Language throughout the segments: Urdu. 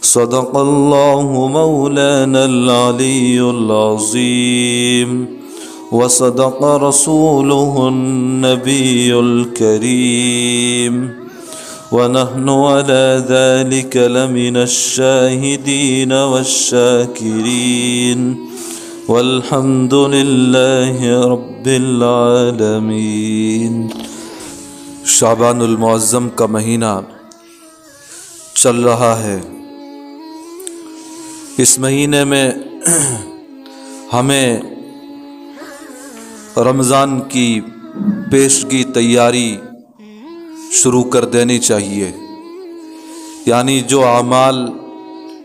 صدق الله مولانا العلي العظيم وصدق رسوله النبي الكريم ونحن على ذلك لمن الشاهدين والشاكرين والحمد لله رب العالمين۔ شعبان المعظم کا مہینہ چل رہا ہے۔ اس مہینے میں ہمیں رمضان کی پیشگی تیاری شروع کر دینی چاہیے، یعنی جو اعمال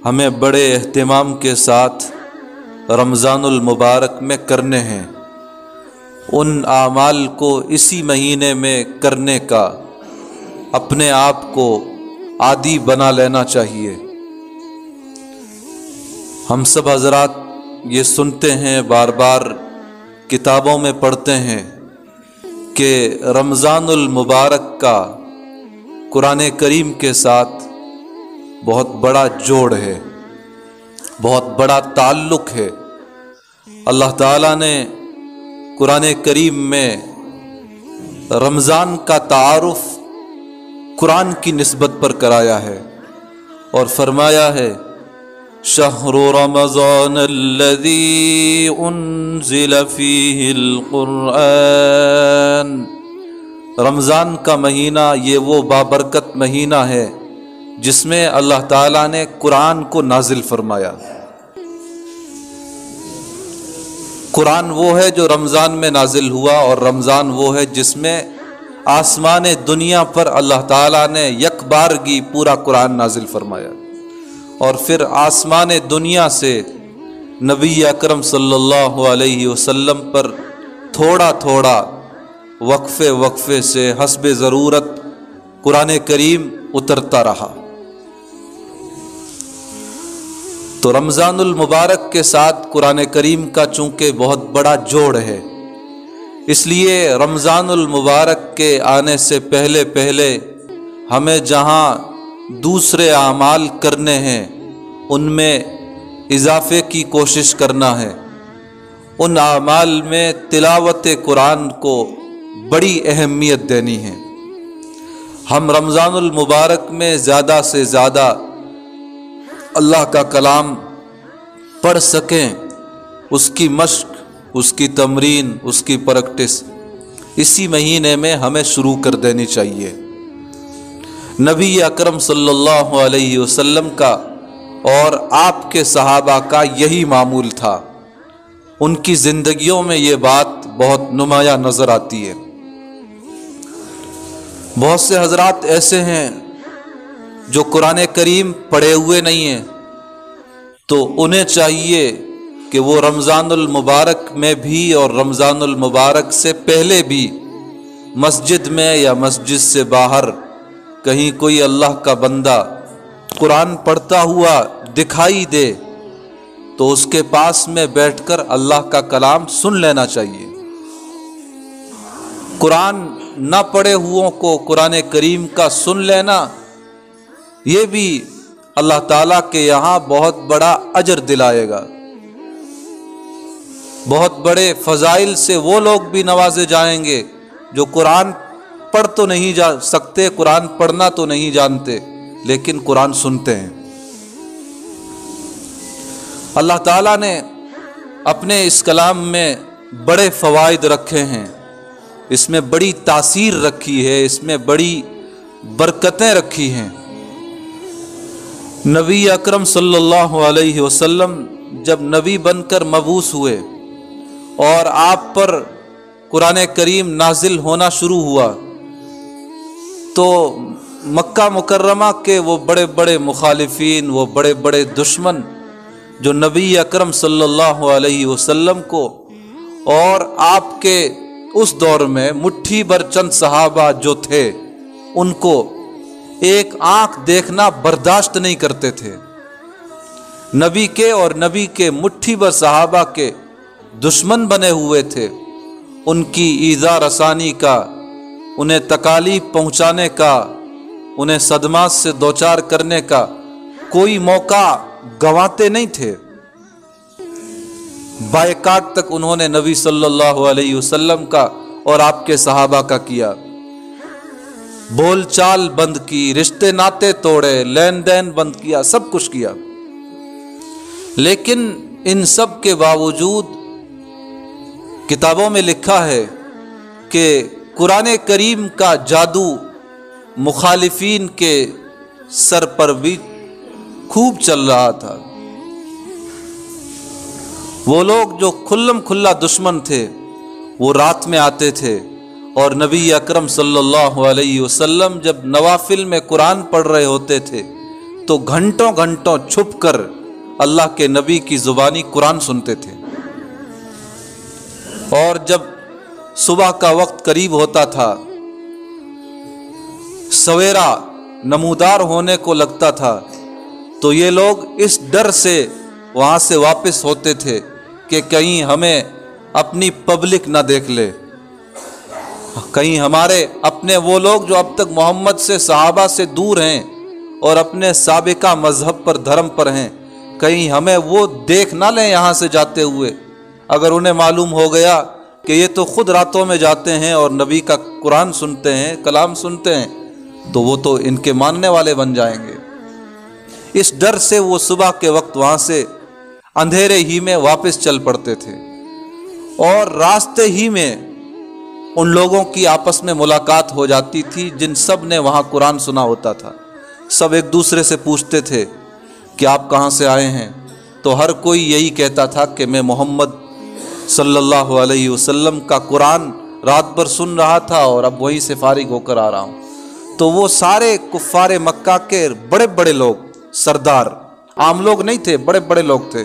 ہمیں بڑے اہتمام کے ساتھ رمضان المبارک میں کرنے ہیں، ان اعمال کو اسی مہینے میں کرنے کا اپنے آپ کو عادی بنا لینا چاہیے۔ ہم سب حضرات یہ سنتے ہیں، بار بار کتابوں میں پڑھتے ہیں کہ رمضان المبارک کا قرآن کریم کے ساتھ بہت بڑا جوڑ ہے، بہت بڑا تعلق ہے۔ اللہ تعالیٰ نے قرآن کریم میں رمضان کا تعارف قرآن کی نسبت پر کرایا ہے اور فرمایا ہے شہر رمضان الذی انزل فیہ القرآن، رمضان کا مہینہ یہ وہ بابرکت مہینہ ہے جس میں اللہ تعالیٰ نے قرآن کو نازل فرمایا۔ قرآن وہ ہے جو رمضان میں نازل ہوا، اور رمضان وہ ہے جس میں آسمان دنیا پر اللہ تعالیٰ نے یک بارگی پورا قرآن نازل فرمایا، اور پھر آسمان دنیا سے نبی اکرم صلی اللہ علیہ وسلم پر تھوڑا تھوڑا وقفے وقفے سے حسب ضرورت قرآن کریم اترتا رہا۔ تو رمضان المبارک کے ساتھ قرآن کریم کا چونکہ بہت بڑا جوڑ ہے، اس لیے رمضان المبارک کے آنے سے پہلے پہلے ہمیں جہاں دوسرے اعمال کرنے ہیں ان میں اضافے کی کوشش کرنا ہے۔ ان اعمال میں تلاوت قرآن کو بڑی اہمیت دینی ہے۔ ہم رمضان المبارک میں زیادہ سے زیادہ اللہ کا کلام پڑھ سکیں، اس کی مشق، اس کی تمرین، اس کی پریکٹس اسی مہینے میں ہمیں شروع کر دینی چاہیے۔ نبی اکرم صلی اللہ علیہ وسلم کا اور آپ کے صحابہ کا یہی معمول تھا، ان کی زندگیوں میں یہ بات بہت نمایاں نظر آتی ہے۔ بہت سے حضرات ایسے ہیں جو قرآن کریم پڑھے ہوئے نہیں ہیں، تو انہیں چاہیے کہ وہ رمضان المبارک میں بھی اور رمضان المبارک سے پہلے بھی مسجد میں یا مسجد سے باہر کہیں کوئی اللہ کا بندہ قرآن پڑھتا ہوا دکھائی دے تو اس کے پاس میں بیٹھ کر اللہ کا کلام سن لینا چاہیے۔ قرآن نہ پڑھے ہووں کو قرآن کریم کا سن لینا، یہ بھی اللہ تعالیٰ کے یہاں بہت بڑا اجر دلائے گا۔ بہت بڑے فضائل سے وہ لوگ بھی نوازے جائیں گے جو قرآن پڑھ تو نہیں جا سکتے، قرآن پڑھنا تو نہیں جانتے، لیکن قرآن سنتے ہیں۔ اللہ تعالیٰ نے اپنے اس کلام میں بڑے فوائد رکھے ہیں، اس میں بڑی تاثیر رکھی ہے، اس میں بڑی برکتیں رکھی ہیں۔ نبی اکرم صلی اللہ علیہ وسلم جب نبی بن کر مبعوث ہوئے اور آپ پر قرآن کریم نازل ہونا شروع ہوا تو مکہ مکرمہ کے وہ بڑے بڑے مخالفین، وہ بڑے بڑے دشمن جو نبی اکرم صلی اللہ علیہ وسلم کو اور آپ کے اس دور میں مٹھی بھر چند صحابہ جو تھے ان کو ایک آنکھ دیکھنا برداشت نہیں کرتے تھے، نبی کے اور نبی کے مٹھی بھر صحابہ کے دشمن بنے ہوئے تھے، ان کی ایذا رسانی کا، انہیں تکالیف پہنچانے کا، انہیں صدمات سے دوچار کرنے کا کوئی موقع گنواتے نہیں تھے، بائیکاٹ تک انہوں نے نبی صلی اللہ علیہ وسلم کا اور آپ کے صحابہ کا کیا، بول چال بند کی، رشتے ناتے توڑے، لین دین بند کیا، سب کچھ کیا۔ لیکن ان سب کے باوجود کتابوں میں لکھا ہے کہ قرآن کریم کا جادو مخالفین کے سر پر بھی خوب چل رہا تھا۔ وہ لوگ جو کھلم کھلا دشمن تھے وہ رات میں آتے تھے، اور نبی اکرم صلی اللہ علیہ وسلم جب نوافل میں قرآن پڑھ رہے ہوتے تھے تو گھنٹوں گھنٹوں چھپ کر اللہ کے نبی کی زبانی قرآن سنتے تھے، اور جب صبح کا وقت قریب ہوتا تھا، سویرا نمودار ہونے کو لگتا تھا، تو یہ لوگ اس ڈر سے وہاں سے واپس ہوتے تھے کہ کہیں ہمیں اپنی پبلک نہ دیکھ لے، کہیں ہمارے اپنے وہ لوگ جو اب تک محمد سے، صحابہ سے دور ہیں اور اپنے سابقہ مذہب پر، دھرم پر ہیں، کہیں ہمیں وہ دیکھ نہ لیں یہاں سے جاتے ہوئے۔ اگر انہیں معلوم ہو گیا کہ یہ تو خود راتوں میں جاتے ہیں اور نبی کا قرآن سنتے ہیں، کلام سنتے ہیں، تو وہ تو ان کے ماننے والے بن جائیں گے۔ اس ڈر سے وہ صبح کے وقت وہاں سے اندھیرے ہی میں واپس چل پڑتے تھے، اور راستے ہی میں ان لوگوں کی آپس میں ملاقات ہو جاتی تھی جن سب نے وہاں قرآن سنا ہوتا تھا۔ سب ایک دوسرے سے پوچھتے تھے کہ آپ کہاں سے آئے ہیں، تو ہر کوئی یہی کہتا تھا کہ میں محمد صلی اللہ علیہ وسلم کا قرآن رات بھر سن رہا تھا اور اب وہیں سے فارغ ہو کر آ رہا ہوں۔ تو وہ سارے کفار مکہ کے بڑے بڑے لوگ، سردار، عام لوگ نہیں تھے، بڑے بڑے لوگ تھے،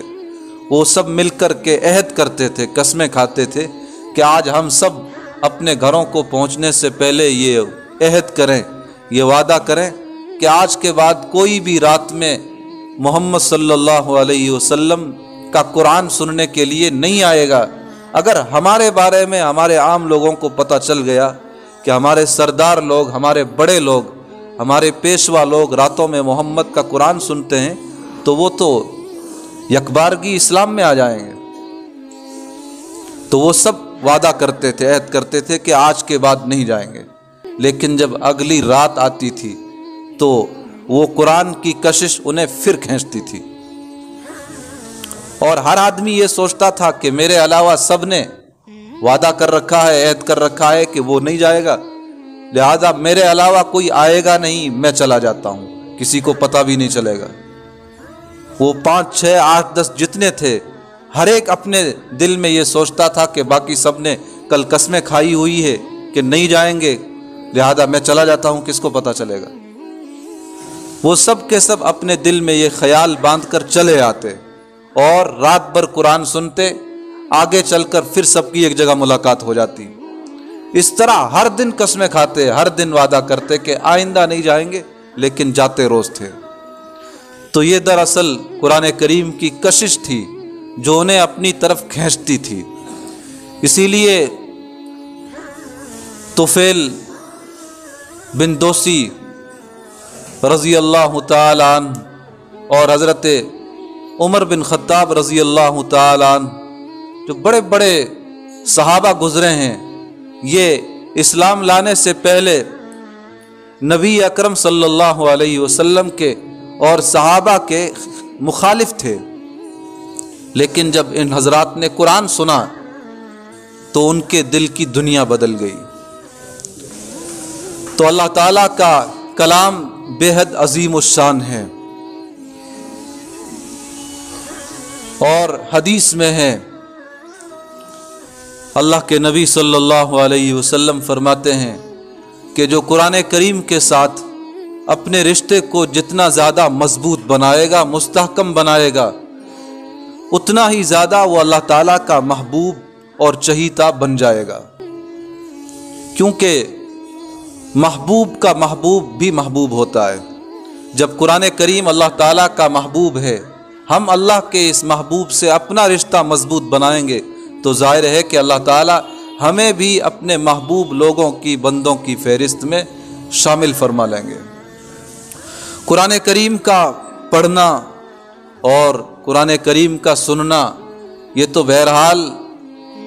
وہ سب مل کر کے عہد کرتے تھے، قسمیں کھاتے تھے کہ آج ہم سب اپنے گھروں کو پہنچنے سے پہلے یہ عہد کریں، یہ وعدہ کریں کہ آج کے بعد کوئی بھی رات میں محمد صلی اللہ علیہ وسلم کا قرآن سننے کے لیے نہیں آئے گا۔ اگر ہمارے بارے میں ہمارے عام لوگوں کو پتہ چل گیا کہ ہمارے سردار لوگ، ہمارے بڑے لوگ، ہمارے پیشوا لوگ راتوں میں محمد کا قرآن سنتے ہیں، تو وہ تو یکبارگی اسلام میں آ جائیں گے۔ تو وہ سب وعدہ کرتے تھے، عہد کرتے تھے کہ آج کے بعد نہیں جائیں گے۔ لیکن جب اگلی رات آتی تھی تو وہ قرآن کی کشش انہیں پھر کھینچتی تھی، اور ہر آدمی یہ سوچتا تھا کہ میرے علاوہ سب نے وعدہ کر رکھا ہے، عہد کر رکھا ہے کہ وہ نہیں جائے گا، لہذا میرے علاوہ کوئی آئے گا نہیں، میں چلا جاتا ہوں، کسی کو پتہ بھی نہیں چلے گا۔ وہ 5 6 8 10 جتنے تھے، ہر ایک اپنے دل میں یہ سوچتا تھا کہ باقی سب نے کل قسمیں کھائی ہوئی ہے کہ نہیں جائیں گے، لہذا میں چلا جاتا ہوں، کس کو پتہ چلے گا۔ وہ سب کے سب اپنے دل میں یہ خیال باندھ کر چلے آتے اور رات بھر قرآن سنتے، آگے چل کر پھر سب کی ایک جگہ ملاقات ہو جاتی۔ اس طرح ہر دن قسمیں کھاتے، ہر دن وعدہ کرتے کہ آئندہ نہیں جائیں گے، لیکن جاتے روز تھے۔ تو یہ دراصل قرآن کریم کی کشش تھی جو انہیں اپنی طرف کھینچتی تھی۔ اسی لیے طفیل بن دوسی رضی اللہ تعالی عنہ اور حضرت عمر بن خطاب رضی اللہ تعالی عنہ، جو بڑے بڑے صحابہ گزرے ہیں، یہ اسلام لانے سے پہلے نبی اکرم صلی اللہ علیہ وسلم کے اور صحابہ کے مخالف تھے، لیکن جب ان حضرات نے قرآن سنا تو ان کے دل کی دنیا بدل گئی۔ تو اللہ تعالیٰ کا کلام بے حد عظیم الشان ہے، اور حدیث میں ہے، اللہ کے نبی صلی اللہ علیہ وسلم فرماتے ہیں کہ جو قرآن کریم کے ساتھ اپنے رشتے کو جتنا زیادہ مضبوط بنائے گا، مستحکم بنائے گا، اتنا ہی زیادہ وہ اللہ تعالیٰ کا محبوب اور چہیتا بن جائے گا، کیونکہ محبوب کا محبوب بھی محبوب ہوتا ہے۔ جب قرآن کریم اللہ تعالیٰ کا محبوب ہے، ہم اللہ کے اس محبوب سے اپنا رشتہ مضبوط بنائیں گے تو ظاہر ہے کہ اللہ تعالیٰ ہمیں بھی اپنے محبوب لوگوں کی، بندوں کی فہرست میں شامل فرما لیں گے۔ قرآن کریم کا پڑھنا اور قرآن کریم کا سننا یہ تو بہرحال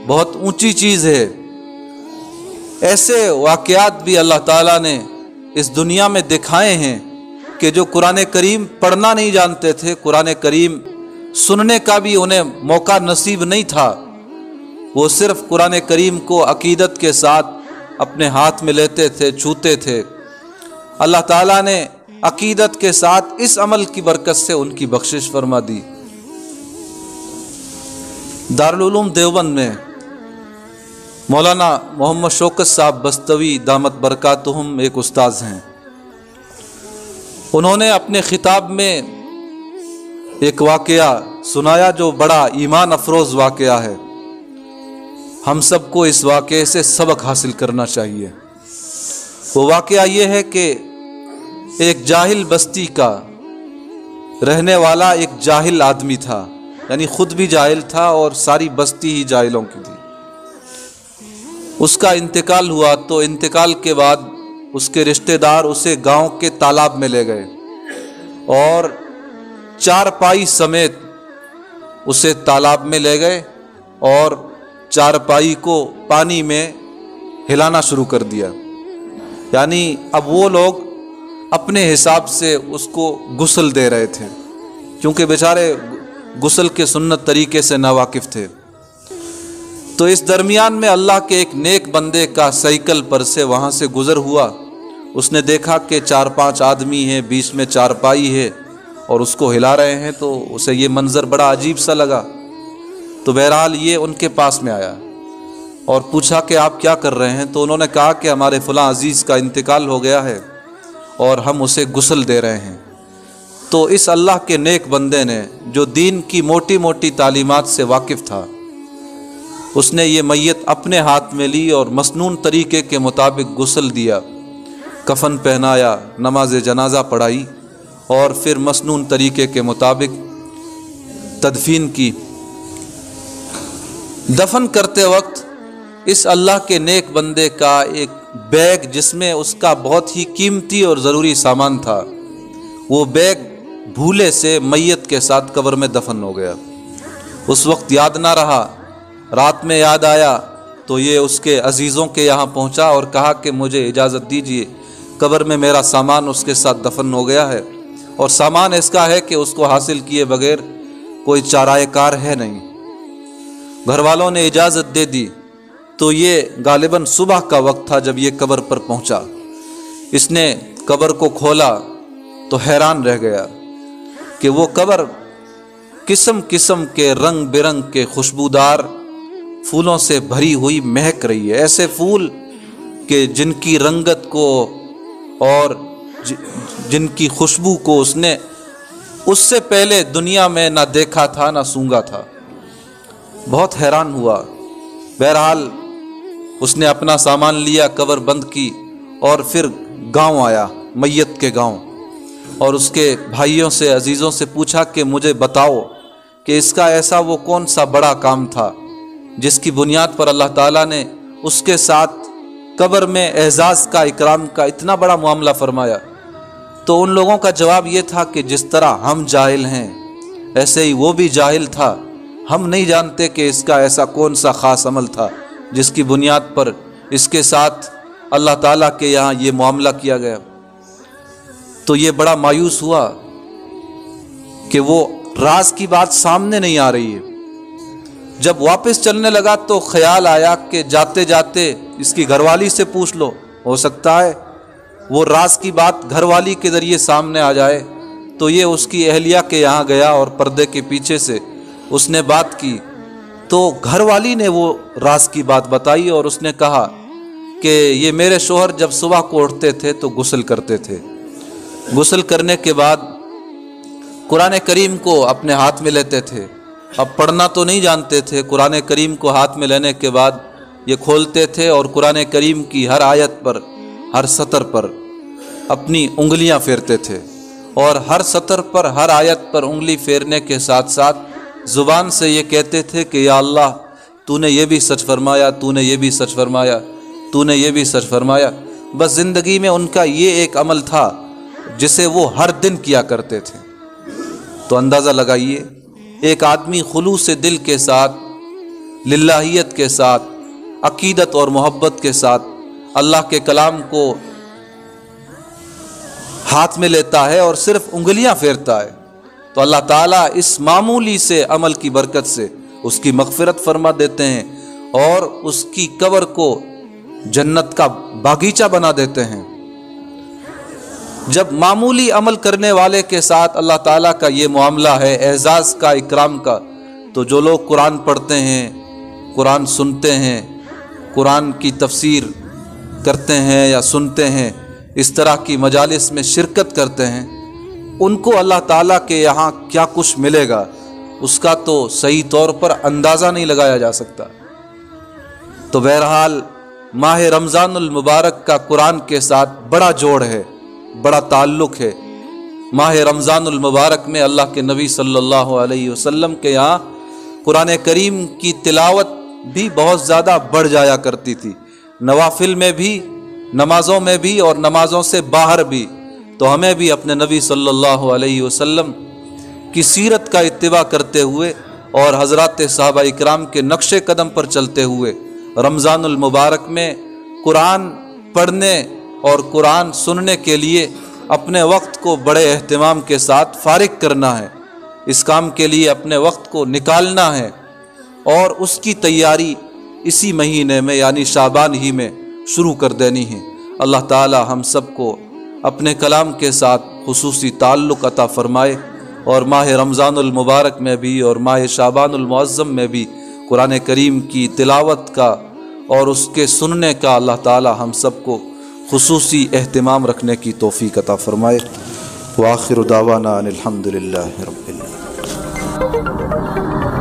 بہت اونچی چیز ہے۔ ایسے واقعات بھی اللہ تعالیٰ نے اس دنیا میں دکھائے ہیں کہ جو قرآن کریم پڑھنا نہیں جانتے تھے، قرآن کریم سننے کا بھی انہیں موقع نصیب نہیں تھا، وہ صرف قرآن کریم کو عقیدت کے ساتھ اپنے ہاتھ میں لیتے تھے، چھوتے تھے۔ اللہ تعالیٰ نے عقیدت کے ساتھ اس عمل کی برکت سے ان کی بخشش فرما دی۔ دارالعلوم دیوبند میں مولانا محمد شوکت صاحب بستوی دامت برکاتہم ایک استاذ ہیں۔ انہوں نے اپنے خطاب میں ایک واقعہ سنایا جو بڑا ایمان افروز واقعہ ہے۔ ہم سب کو اس واقعے سے سبق حاصل کرنا چاہیے۔ وہ واقعہ یہ ہے کہ ایک جاہل بستی کا رہنے والا ایک جاہل آدمی تھا، یعنی خود بھی جاہل تھا اور ساری بستی ہی جاہلوں کی تھی۔ اس کا انتقال ہوا تو انتقال کے بعد اس کے رشتہ دار اسے گاؤں کے تالاب میں لے گئے اور چارپائی سمیت اسے تالاب میں لے گئے اور چارپائی کو پانی میں ہلانا شروع کر دیا۔ یعنی اب وہ لوگ اپنے حساب سے اس کو غسل دے رہے تھے، کیونکہ بیچارے غسل کے سنت طریقے سے ناواقف تھے۔ تو اس درمیان میں اللہ کے ایک نیک بندے کا سائیکل پر سے وہاں سے گزر ہوا۔ اس نے دیکھا کہ 4-5 آدمی ہیں، بیچ میں چارپائی ہے اور اس کو ہلا رہے ہیں، تو اسے یہ منظر بڑا عجیب سا لگا۔ تو بہرحال یہ ان کے پاس میں آیا اور پوچھا کہ آپ کیا کر رہے ہیں؟ تو انہوں نے کہا کہ ہمارے فلاں عزیز کا انتقال ہو گیا ہے اور ہم اسے غسل دے رہے ہیں۔ تو اس اللہ کے نیک بندے نے جو دین کی موٹی موٹی تعلیمات سے واقف تھا، اس نے یہ میت اپنے ہاتھ میں لی اور مسنون طریقے کے مطابق غسل دیا، کفن پہنایا، نماز جنازہ پڑھائی اور پھر مسنون طریقے کے مطابق تدفین کی۔ دفن کرتے وقت اس اللہ کے نیک بندے کا ایک بیگ جس میں اس کا بہت ہی قیمتی اور ضروری سامان تھا، وہ بیگ بھولے سے میت کے ساتھ قبر میں دفن ہو گیا۔ اس وقت یاد نہ رہا، رات میں یاد آیا تو یہ اس کے عزیزوں کے یہاں پہنچا اور کہا کہ مجھے اجازت دیجیے، قبر میں میرا سامان اس کے ساتھ دفن ہو گیا ہے اور سامان اس کا ہے کہ اس کو حاصل کیے بغیر کوئی چارہ کار ہے نہیں۔ گھر والوں نے اجازت دے دی تو یہ غالباً صبح کا وقت تھا جب یہ قبر پر پہنچا۔ اس نے قبر کو کھولا تو حیران رہ گیا کہ وہ قبر قسم قسم کے رنگ برنگ کے خوشبودار پھولوں سے بھری ہوئی مہک رہی ہے، ایسے پھول کہ جن کی رنگت کو اور جن کی خوشبو کو اس نے اس سے پہلے دنیا میں نہ دیکھا تھا نہ سونگا تھا۔ بہت حیران ہوا۔ بہرحال اس نے اپنا سامان لیا، قبر بند کی اور پھر گاؤں آیا، میت کے گاؤں، اور اس کے بھائیوں سے عزیزوں سے پوچھا کہ مجھے بتاؤ کہ اس کا ایسا وہ کون سا بڑا کام تھا جس کی بنیاد پر اللہ تعالیٰ نے اس کے ساتھ قبر میں اعزاز کا، اکرام کا اتنا بڑا معاملہ فرمایا۔ تو ان لوگوں کا جواب یہ تھا کہ جس طرح ہم جاہل ہیں ایسے ہی وہ بھی جاہل تھا، ہم نہیں جانتے کہ اس کا ایسا کون سا خاص عمل تھا جس کی بنیاد پر اس کے ساتھ اللہ تعالیٰ کے یہاں یہ معاملہ کیا گیا۔ تو یہ بڑا مایوس ہوا کہ وہ راز کی بات سامنے نہیں آ رہی ہے۔ جب واپس چلنے لگا تو خیال آیا کہ جاتے جاتے اس کی گھر والی سے پوچھ لو، ہو سکتا ہے وہ راز کی بات گھر والی کے ذریعے سامنے آ جائے۔ تو یہ اس کی اہلیہ کے یہاں گیا اور پردے کے پیچھے سے اس نے بات کی، تو گھر والی نے وہ راز کی بات بتائی اور اس نے کہا کہ یہ میرے شوہر جب صبح کو اٹھتے تھے تو غسل کرتے تھے، غسل کرنے کے بعد قرآن کریم کو اپنے ہاتھ میں لیتے تھے۔ اب پڑھنا تو نہیں جانتے تھے، قرآن کریم کو ہاتھ میں لینے کے بعد یہ کھولتے تھے اور قرآن کریم کی ہر آیت پر، ہر سطر پر اپنی انگلیاں پھیرتے تھے، اور ہر سطر پر، ہر آیت پر انگلی پھیرنے کے ساتھ ساتھ زبان سے یہ کہتے تھے کہ یا اللہ تو نے یہ بھی سچ فرمایا، تو نے یہ بھی سچ فرمایا، تو نے یہ بھی سچ فرمایا۔ بس زندگی میں ان کا یہ ایک عمل تھا جسے وہ ہر دن کیا کرتے تھے۔ تو اندازہ لگائیے ایک آدمی خلوص دل کے ساتھ، للہیت کے ساتھ، عقیدت اور محبت کے ساتھ اللہ کے کلام کو ہاتھ میں لیتا ہے اور صرف انگلیاں پھیرتا ہے، تو اللہ تعالیٰ اس معمولی سے عمل کی برکت سے اس کی مغفرت فرما دیتے ہیں اور اس کی قبر کو جنت کا باغیچہ بنا دیتے ہیں۔ جب معمولی عمل کرنے والے کے ساتھ اللہ تعالیٰ کا یہ معاملہ ہے، اعزاز کا، اکرام کا، تو جو لوگ قرآن پڑھتے ہیں، قرآن سنتے ہیں، قرآن کی تفسیر کرتے ہیں یا سنتے ہیں، اس طرح کی مجالس میں شرکت کرتے ہیں، ان کو اللہ تعالیٰ کے یہاں کیا کچھ ملے گا اس کا تو صحیح طور پر اندازہ نہیں لگایا جا سکتا۔ تو بہرحال ماہ رمضان المبارک کا قرآن کے ساتھ بڑا جوڑ ہے، بڑا تعلق ہے۔ ماہ رمضان المبارک میں اللہ کے نبی صلی اللہ علیہ وسلم کے یہاں قرآن کریم کی تلاوت بھی بہت زیادہ بڑھ جایا کرتی تھی، نوافل میں بھی، نمازوں میں بھی اور نمازوں سے باہر بھی۔ تو ہمیں بھی اپنے نبی صلی اللہ علیہ وسلم کی سیرت کا اتباع کرتے ہوئے اور حضرات صحابہ اکرام کے نقش قدم پر چلتے ہوئے رمضان المبارک میں قرآن پڑھنے اور قرآن سننے کے لیے اپنے وقت کو بڑے اہتمام کے ساتھ فارغ کرنا ہے، اس کام کے لیے اپنے وقت کو نکالنا ہے اور اس کی تیاری اسی مہینے میں یعنی شعبان ہی میں شروع کر دینی ہے۔ اللہ تعالی ہم سب کو اپنے کلام کے ساتھ خصوصی تعلق عطا فرمائے اور ماہ رمضان المبارک میں بھی اور ماہ شعبان المعظم میں بھی قرآن کریم کی تلاوت کا اور اس کے سننے کا اللہ تعالی ہم سب کو خصوصی اہتمام رکھنے کی توفیق عطا فرمائے۔ وآخر دعوانا ان الحمد للہ رب العالمین۔